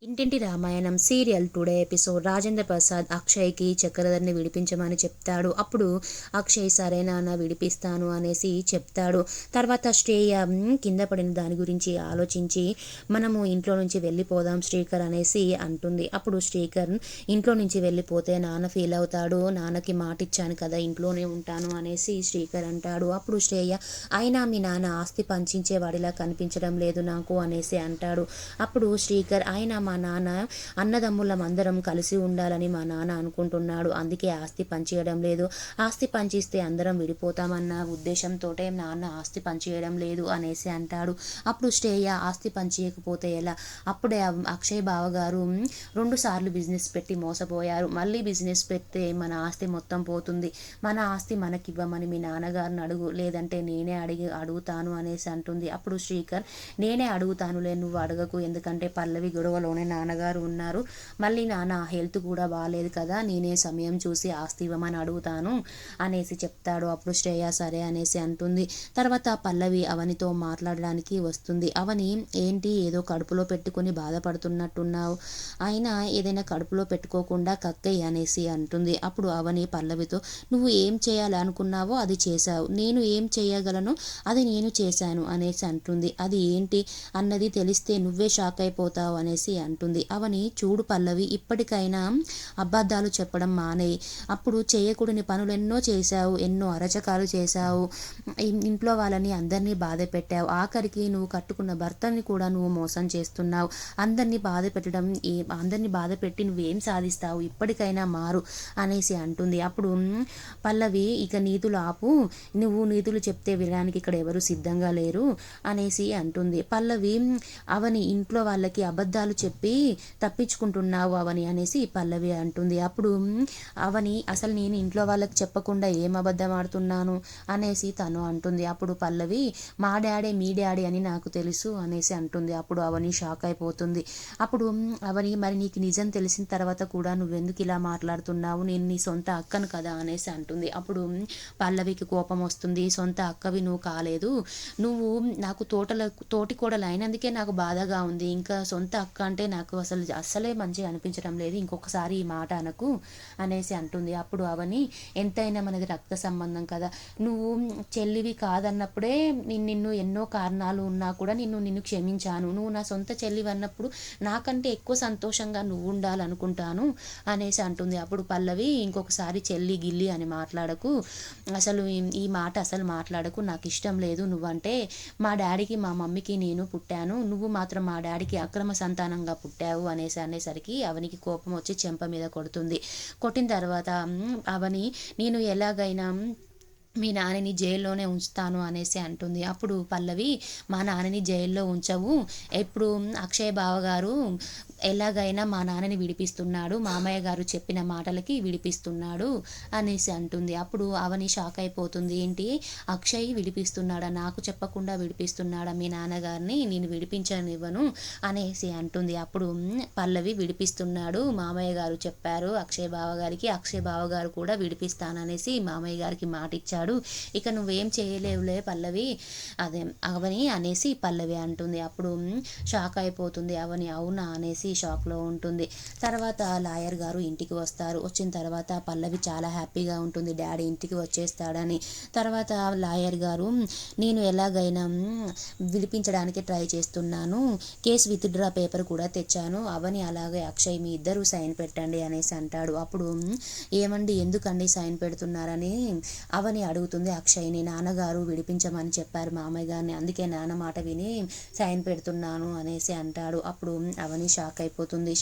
ఇంటింటి Ramayanam serial today episode. Rajendra Prasad అక్షయ్కి చక్రధర్ని విడిపించమని చెప్తాడు. అప్పుడు అక్షయ్ సరే నాన్న విడిపిస్తాను అనేసి చెప్తాడు. తర్వాత శ్రేయ కింద పడిన దాని గురించి ఆలోచించి మనము ఇంట్లో నుంచి వెళ్ళిపోదాం శ్రీకర్ అనేసి అంటుంది. అప్పుడు శ్రీకర్ ఇంట్లో నుంచి వెళ్ళిపోతే నాన్న ఫీల్ అవుతాడు, నాన్నకి మాట ఇచ్చాను కదా ఇంట్లోనే ఉంటాను అనేసి శ్రీకర్ అంటాడు. అప్పుడు శ్రేయ అయినా మీ నాన్న ఆస్తి పంచించేవాడిలా కనిపించడం లేదు నాకు అనేసి అంటాడు. అప్పుడు శ్రీకర్ అయినా మా నాన్న అన్నదమ్ములం అందరం కలిసి ఉండాలని మా నాన్న అనుకుంటున్నాడు, అందుకే ఆస్తి పంచేయడం లేదు. ఆస్తి పంచిస్తే అందరం విడిపోతామన్న ఉద్దేశంతో నాన్న ఆస్తి పంచేయడం లేదు అనేసి అంటాడు. అప్పుడు శ్రేయ ఆస్తి పంచేయకపోతే ఎలా, అప్పుడే అక్షయ్ బావగారు 2 సార్లు బిజినెస్ పెట్టి మోసపోయారు, మళ్ళీ బిజినెస్ పెడితే మన ఆస్తి మొత్తం పోతుంది, మన ఆస్తి మనకివ్వమని మీ నాన్నగారిని అడుగు, లేదంటే నేనే అడుగుతాను అనేసి అంటుంది. అప్పుడు శ్రీకర్ నేనే అడుగుతానులే, నువ్వు అడగకు, ఎందుకంటే పల్లవి గొడవలోనే నాన్నగారు ఉన్నారు, మళ్ళీ నాన్న హెల్త్ కూడా బాగాలేదు కదా, నేనే సమయం చూసి ఆస్తి ఇవ్వమని అడుగుతాను అనేసి చెప్తాడు. అప్పుడు శ్రేయ సరే అనేసి అంటుంది. తర్వాత పల్లవి అవనితో మాట్లాడడానికి వస్తుంది. అవని ఏంటి ఏదో కడుపులో పెట్టుకుని బాధపడుతున్నట్టున్నావు, అయినా ఏదైనా కడుపులో పెట్టుకోకుండా కక్కయ్య అనేసి అంటుంది. అప్పుడు అవని పల్లవితో నువ్వు ఏం చేయాలనుకున్నావో అది చేశావు, నేను ఏం చేయగలను అది నేను చేశాను అనేసి అంటుంది. అది ఏంటి అన్నది తెలిస్తే నువ్వే షాక్ అయిపోతావు అనేసి అంటుంది. అవని చూడు పల్లవి, ఇప్పటికైనా అబద్ధాలు చెప్పడం మానేయి, అప్పుడు చేయకూడని పనులు ఎన్నో చేశావు, ఎన్నో అరచకాలు చేశావు, ఇంట్లో వాళ్ళని అందరినీ బాధ పెట్టావు, ఆఖరికి నువ్వు కట్టుకున్న భర్తని కూడా నువ్వు మోసం చేస్తున్నావు, అందరినీ బాధ పెట్టి నువ్వేం సాధిస్తావు, ఇప్పటికైనా మారు అనేసి అంటుంది. అప్పుడు పల్లవి ఇక నీతులు ఆపు, నువ్వు నీతులు చెప్తే వినడానికి ఇక్కడ ఎవరు సిద్ధంగా లేరు అనేసి అంటుంది. పల్లవి అవని ఇంట్లో వాళ్ళకి అబద్ధాలు చెప్పి తప్పించుకుంటున్నావు అవని అనేసి పల్లవి అంటుంది. అప్పుడు అవని అసలు నేను ఇంట్లో వాళ్ళకి చెప్పకుండా ఏం అబద్ధం ఆడుతున్నాను అనేసి తను అంటుంది. అప్పుడు పల్లవి మా డాడీ మీ డాడీ అని నాకు తెలుసు అనేసి అంటుంది. అప్పుడు అవని షాక్ అయిపోతుంది. అప్పుడు అవని మరి నీకు నిజం తెలిసిన తర్వాత కూడా నువ్వెందుకు ఇలా మాట్లాడుతున్నావు, నేను నీ సొంత అక్కను కదా అనేసి అంటుంది. అప్పుడు పల్లవికి కోపం వస్తుంది. సొంత అక్కవి నువ్వు కాలేదు, నువ్వు నాకు తోటి కోడలు అయినందుకే నాకు బాధగా ఉంది, ఇంకా సొంత అక్క అంటే నాకు అస్సలే మంచిగా అనిపించడం లేదు, ఇంకొకసారి ఈ మాట అనకు అనేసి అంటుంది. అప్పుడు అవని ఎంతైనా మనది రక్త సంబంధం కదా, నువ్వు చెల్లివి కాదన్నప్పుడే నిన్ను ఎన్నో కారణాలు ఉన్నా కూడా నిన్ను క్షమించాను, నువ్వు నా సొంత చెల్లివి అన్నప్పుడు నాకంటే ఎక్కువ సంతోషంగా నువ్వు ఉండాలనుకుంటాను అనేసి అంటుంది. అప్పుడు పల్లవి ఇంకొకసారి చెల్లి గిల్లి అని మాట్లాడకు, అసలు ఈ మాట అసలు మాట్లాడకు, నాకు ఇష్టం లేదు, నువ్వంటే మా డాడీకి మా మమ్మీకి నేను పుట్టాను, నువ్వు మాత్రం మా డాడీకి అక్రమ సంతానంగా పుట్టావు అనేసరికి అవనికి కోపం వచ్చి చెంప మీద కొడుతుంది. కొట్టిన తర్వాత అవని నేను ఎలాగైనా మీ నాన్నని జైల్లోనే ఉంచుతాను అనేసి అంటుంది. అప్పుడు పల్లవి మా నాన్నని జైల్లో ఉంచవు, ఎప్పుడు అక్షయ్ బావగారు ఎలాగైనా మా నాన్నని విడిపిస్తున్నాడు, మామయ్య గారు చెప్పిన మాటలకి విడిపిస్తున్నాడు అనేసి అంటుంది. అప్పుడు అవని షాక్ అయిపోతుంది. ఏంటి అక్షయ్ విడిపిస్తున్నాడా, నాకు చెప్పకుండా విడిపిస్తున్నాడా మీ నాన్నగారిని, నేను విడిపించనివ్వను అనేసి అంటుంది. అప్పుడు పల్లవి విడిపిస్తున్నాడు, మామయ్య గారు చెప్పారు అక్షయ్ బావగారికి, అక్షయ్ బావగారు కూడా విడిపిస్తాననేసి మామయ్య గారికి మాట ఇచ్చాడు, ఇక నువ్వేం చేయలేవులే పల్లవి అదే అవని అనేసి పల్లవి అంటుంది. అప్పుడు షాక్ అయిపోతుంది అవని. అవునా అనేసి షాక్లో ఉంటుంది. తర్వాత లాయర్ గారు ఇంటికి వస్తారు. వచ్చిన తర్వాత పల్లవి చాలా హ్యాపీగా ఉంటుంది, డాడీ ఇంటికి వచ్చేస్తాడని. తర్వాత లాయర్ గారు నేను ఎలాగైనా విడిపించడానికి ట్రై చేస్తున్నాను, కేసు విత్డ్రా పేపర్ కూడా తెచ్చాను, అవని అలాగే అక్షయ్ మీ ఇద్దరు సైన్ పెట్టండి అనేసి అంటాడు. అప్పుడు ఏమండి ఎందుకండి సైన్ పెడుతున్నారని అవని అడుగుతుంది అక్షయ్ని. నాన్నగారు విడిపించమని చెప్పారు మామయ్య గారిని, అందుకే నాన్న మాట విని సైన్ పెడుతున్నాను అనేసి అంటాడు. అప్పుడు అవని షాక్ అయిపోతుంది.